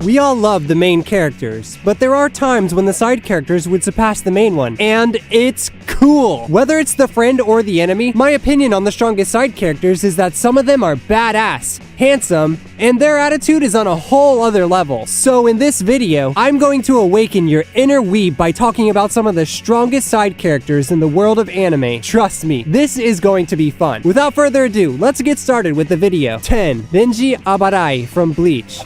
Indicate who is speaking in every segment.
Speaker 1: We all love the main characters, but there are times when the side characters would surpass the main one, and it's cool. Whether it's the friend or the enemy, my opinion on the strongest side characters is that some of them are badass, handsome, and their attitude is on a whole other level. So in this video, I'm going to awaken your inner weeb by talking about some of the strongest side characters in the world of anime. Trust me, this is going to be fun. Without further ado, let's get started with the video. 10. Denji Abarai from Bleach.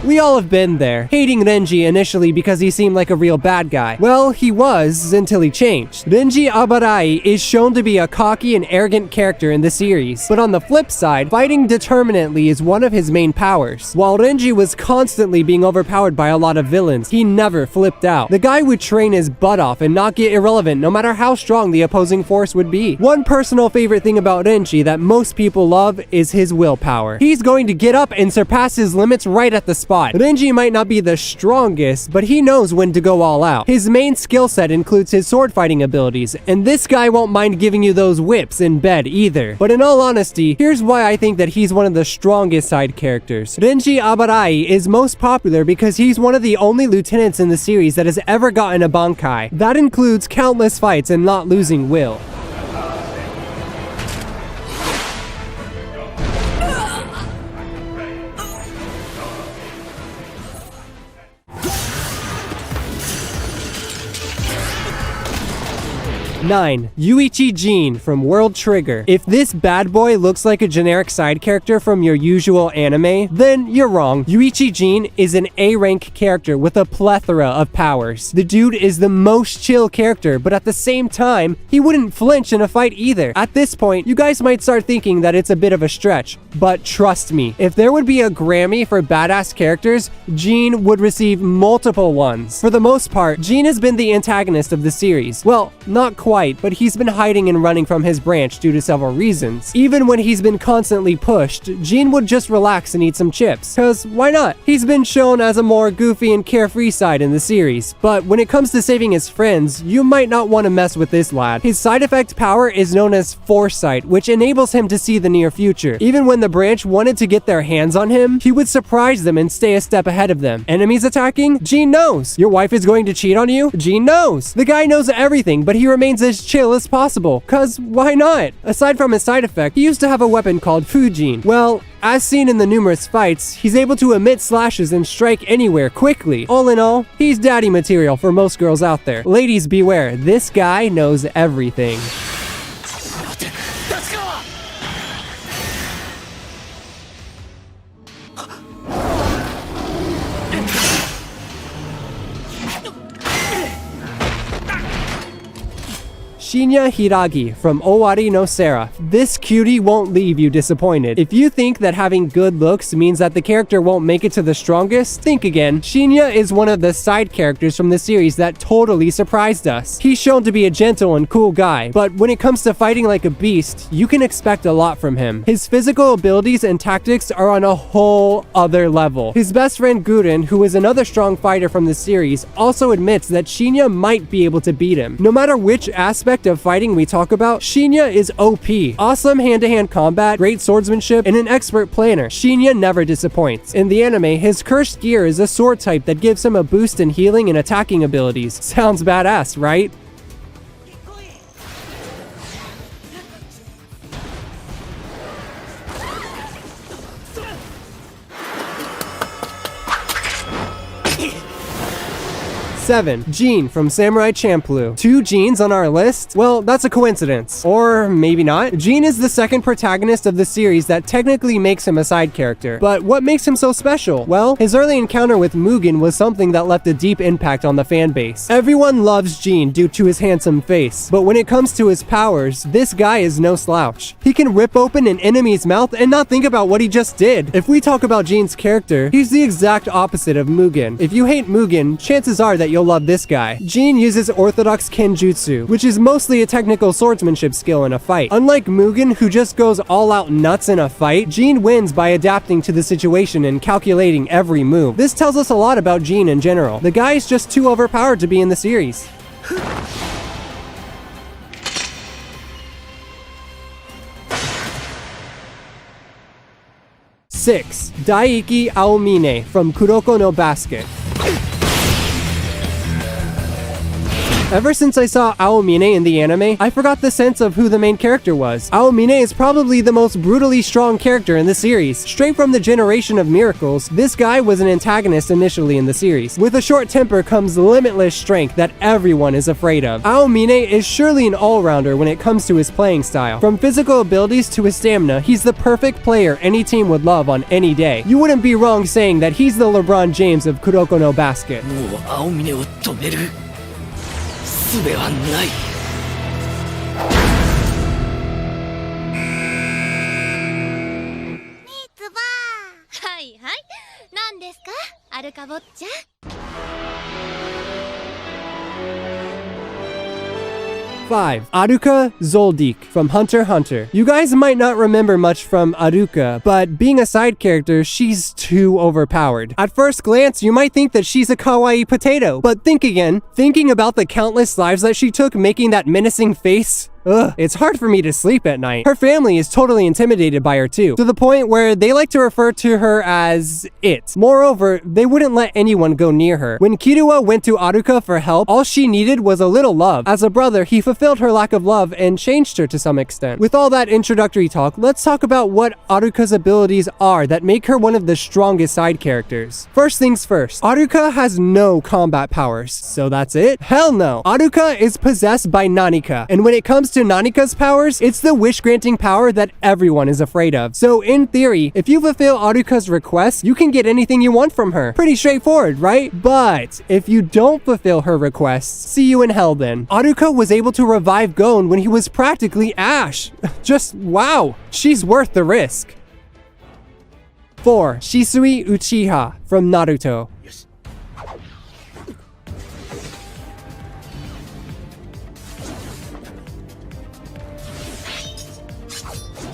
Speaker 1: We all have been there, hating Renji initially because he seemed like a real bad guy. Well, he was, until he changed. Denji Abarai is shown to be a cocky and arrogant character in the series, but on the flip side, fighting determinately is one of his main powers. While Renji was constantly being overpowered by a lot of villains, he never flipped out. The guy would train his butt off and not get irrelevant no matter how strong the opposing force would be. One personal favorite thing about Renji that most people love is his willpower. He's going to get up and surpass his limits right at the spot. Renji might not be the strongest, but he knows when to go all out. His main skill set includes his sword fighting abilities, and this guy won't mind giving you those whips in bed either. But in all honesty, here's why I think that he's one of the strongest side characters. Denji Abarai is most popular because he's one of the only lieutenants in the series that has ever gotten a Bankai. That includes countless fights and not losing will. Nine. Yuichi Jin from World Trigger. If this bad boy looks like a generic side character from your usual anime, then you're wrong. Yuichi Jin is an A-rank character with a plethora of powers. The dude is the most chill character, but at the same time, he wouldn't flinch in a fight either. At this point, you guys might start thinking that it's a bit of a stretch, but trust me, if there would be a Grammy for badass characters, Jin would receive multiple ones. For the most part, Jin has been the antagonist of the series. Well, not quite, but he's been hiding and running from his branch due to several reasons. Even when he's been constantly pushed, Jin would just relax and eat some chips. Cause why not? He's been shown as a more goofy and carefree side in the series, but when it comes to saving his friends, you might not want to mess with this lad. His side effect power is known as Foresight, which enables him to see the near future. Even when the branch wanted to get their hands on him, he would surprise them and stay a step ahead of them. Enemies attacking? Jin knows. Your wife is going to cheat on you? Jin knows. The guy knows everything, but he remains as chill as possible, cause why not? Aside from his side effect, he used to have a weapon called Fujin. Well, as seen in the numerous fights, he's able to emit slashes and strike anywhere quickly. All in all, he's daddy material for most girls out there. Ladies beware, this guy knows everything. 'Shinya Hiragi from Owari no Seraph. This cutie won't leave you disappointed. If you think that having good looks means that the character won't make it to the strongest, think again. Shinya is one of the side characters from the series that totally surprised us. He's shown to be a gentle and cool guy, but when it comes to fighting like a beast, you can expect a lot from him. His physical abilities and tactics are on a whole other level. His best friend Gurren, who is another strong fighter from the series, also admits that Shinya might be able to beat him. No matter which aspect of fighting we talk about, Shinya is OP. Awesome hand-to-hand combat, great swordsmanship, and an expert planner. Shinya never disappoints. In the anime, his cursed gear is a sword type that gives him a boost in healing and attacking abilities. Sounds badass, right? Seven. Jin from Samurai Champloo. 2 Jins on our list? Well, that's a coincidence. Or maybe not. Jin is the second protagonist of the series that technically makes him a side character. But what makes him so special? Well, his early encounter with Mugen was something that left a deep impact on the fan base. Everyone loves Jin due to his handsome face, but when it comes to his powers, this guy is no slouch. He can rip open an enemy's mouth and not think about what he just did. If we talk about Jin's character, he's the exact opposite of Mugen. If you hate Mugen, chances are that you'll love this guy. Jin uses orthodox kenjutsu, which is mostly a technical swordsmanship skill in a fight. Unlike Mugen, who just goes all out nuts in a fight, Jin wins by adapting to the situation and calculating every move. This tells us a lot about Jin in general. The guy is just too overpowered to be in the series. 6. Daiki Aomine from Kuroko no Basket. Ever since I saw Aomine in the anime, I forgot the sense of who the main character was. Aomine is probably the most brutally strong character in the series. Straight from the generation of miracles, this guy was an antagonist initially in the series. With a short temper comes limitless strength that everyone is afraid of. Aomine is surely an all-rounder when it comes to his playing style. From physical abilities to his stamina, he's the perfect player any team would love on any day. You wouldn't be wrong saying that he's the LeBron James of Kuroko no Basket.
Speaker 2: もう青峰を止める術はない。
Speaker 3: ツバはいはい、何ですかアルカ坊ちゃん。
Speaker 1: 5. Aruka Zoldyck from Hunter x Hunter. You guys might not remember much from Aruka, but being a side character, she's too overpowered. At first glance, you might think that she's a kawaii potato, but think again. Thinking about the countless lives that she took making that menacing face, ugh, it's hard for me to sleep at night. Her family is totally intimidated by her too, to the point where they like to refer to her as it. Moreover, they wouldn't let anyone go near her. When Kirua went to Aruka for help, all she needed was a little love. As a brother, he fulfilled her lack of love and changed her to some extent. With all that introductory talk, let's talk about what Aruka's abilities are that make her one of the strongest side characters. First things first, Aruka has no combat powers. So that's it? Hell no. Aruka is possessed by Nanika, and when it comes to Nanika's powers, it's the wish-granting power that everyone is afraid of. So in theory, if you fulfill Aruka's request, you can get anything you want from her. Pretty straightforward, right? But if you don't fulfill her requests, see you in hell then. Aruka was able to revive Gon when he was practically Ash. Just wow, she's worth the risk. 4. Shisui Uchiha from Naruto.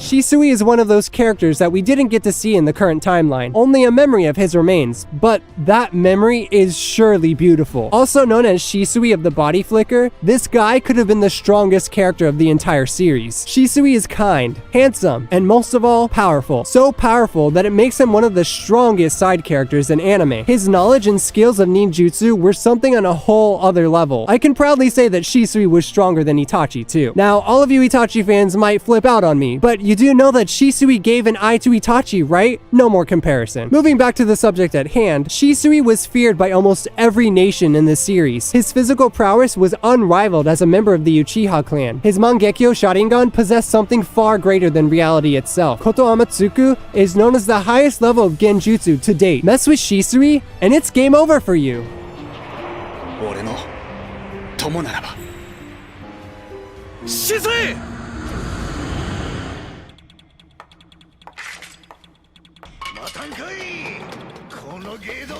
Speaker 1: Shisui is one of those characters that we didn't get to see in the current timeline. Only a memory of his remains, but that memory is surely beautiful. Also known as Shisui of the Body Flicker, this guy could have been the strongest character of the entire series. Shisui is kind, handsome, and most of all, powerful. So powerful that it makes him one of the strongest side characters in anime. His knowledge and skills of ninjutsu were something on a whole other level. I can proudly say that Shisui was stronger than Itachi too. Now, all of you Itachi fans might flip out on me, but you do know that Shisui gave an eye to Itachi, right? No more comparison. Moving back to the subject at hand, Shisui was feared by almost every nation in this series. His physical prowess was unrivaled as a member of the Uchiha clan. His Mangekyo Sharingan possessed something far greater than reality itself. Koto Amatsuku is known as the highest level of genjutsu to date. Mess with Shisui, and it's game over for you.
Speaker 2: 俺の友ならば沈め待たんかいこのゲド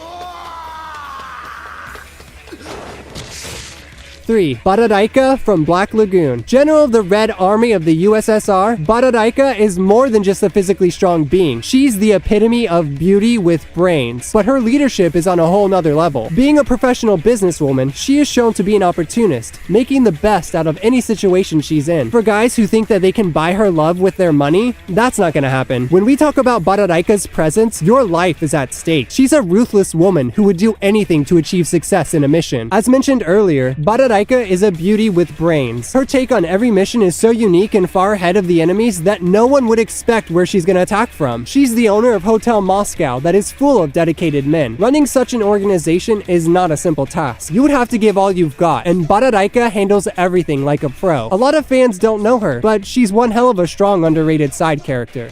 Speaker 1: 3. Baradaika from Black Lagoon. General of the Red Army of the USSR, Baradaika is more than just a physically strong being. She's the epitome of beauty with brains, but her leadership is on a whole nother level. Being a professional businesswoman, she is shown to be an opportunist, making the best out of any situation she's in. For guys who think that they can buy her love with their money, that's not gonna happen. When we talk about Baradaika's presence, your life is at stake. She's a ruthless woman who would do anything to achieve success in a mission. As mentioned earlier, Baradaika is a beauty with brains. Her take on every mission is so unique and far ahead of the enemies that no one would expect where she's gonna attack from. She's the owner of Hotel Moscow that is full of dedicated men. Running such an organization is not a simple task. You would have to give all you've got, and Baradaika handles everything like a pro. A lot of fans don't know her, but she's one hell of a strong underrated side character.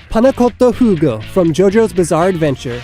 Speaker 1: Panakotto Fugo from JoJo's Bizarre Adventure.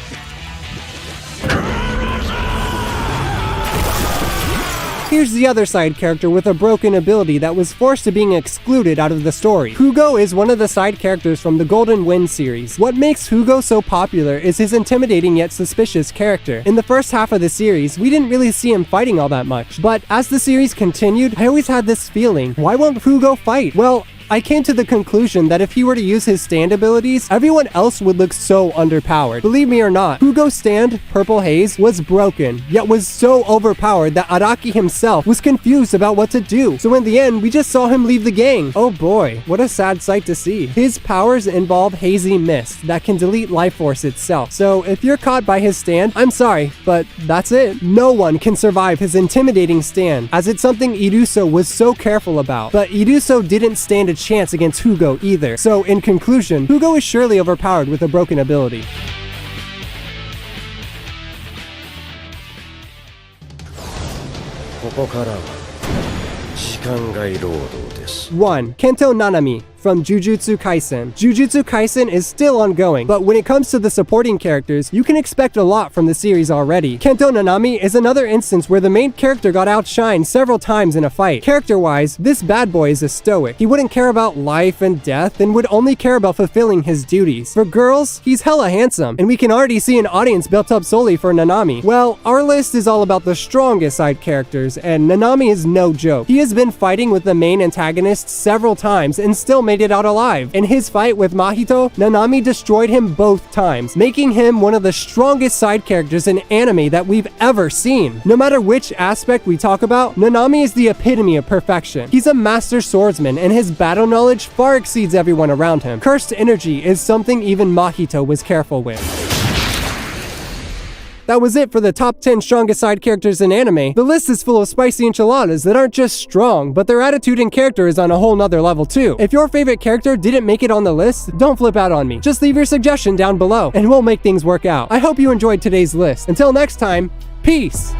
Speaker 1: Here's the other side character with a broken ability that was forced to being excluded out of the story. Hugo is one of the side characters from the Golden Wind series. What makes Hugo so popular is his intimidating yet suspicious character. In the first half of the series, we didn't really see him fighting all that much, but as the series continued, I always had this feeling, why won't Hugo fight? Well, I came to the conclusion that if he were to use his stand abilities, everyone else would look so underpowered. Believe me or not, Hugo's stand, Purple Haze, was broken, yet was so overpowered that Araki himself was confused about what to do. So in the end, we just saw him leave the gang. Oh boy, what a sad sight to see. His powers involve hazy mist that can delete life force itself. So if you're caught by his stand, I'm sorry, but that's it. No one can survive his intimidating stand, as it's something Iruso was so careful about. But Iruso didn't stand a chance against Hugo either. So in conclusion, Hugo is surely overpowered with a broken ability. One, Kento Nanami from Jujutsu Kaisen. Jujutsu Kaisen is still ongoing, but when it comes to the supporting characters, you can expect a lot from the series already. Kento Nanami is another instance where the main character got outshined several times in a fight. Character-wise, this bad boy is a stoic. He wouldn't care about life and death and would only care about fulfilling his duties. For girls, he's hella handsome, and we can already see an audience built up solely for Nanami. Well, our list is all about the strongest side characters, and Nanami is no joke. He has been fighting with the main antagonist several times and still made it out alive. In his fight with Mahito, Nanami destroyed him both times, making him one of the strongest side characters in anime that we've ever seen. No matter which aspect we talk about, Nanami is the epitome of perfection. He's a master swordsman, and his battle knowledge far exceeds everyone around him. Cursed energy is something even Mahito was careful with. That was it for the top 10 strongest side characters in anime. The list is full of spicy enchiladas that aren't just strong, but their attitude and character is on a whole nother level too. If your favorite character didn't make it on the list, don't flip out on me. Just leave your suggestion down below, and we'll make things work out. I hope you enjoyed today's list. Until next time, peace!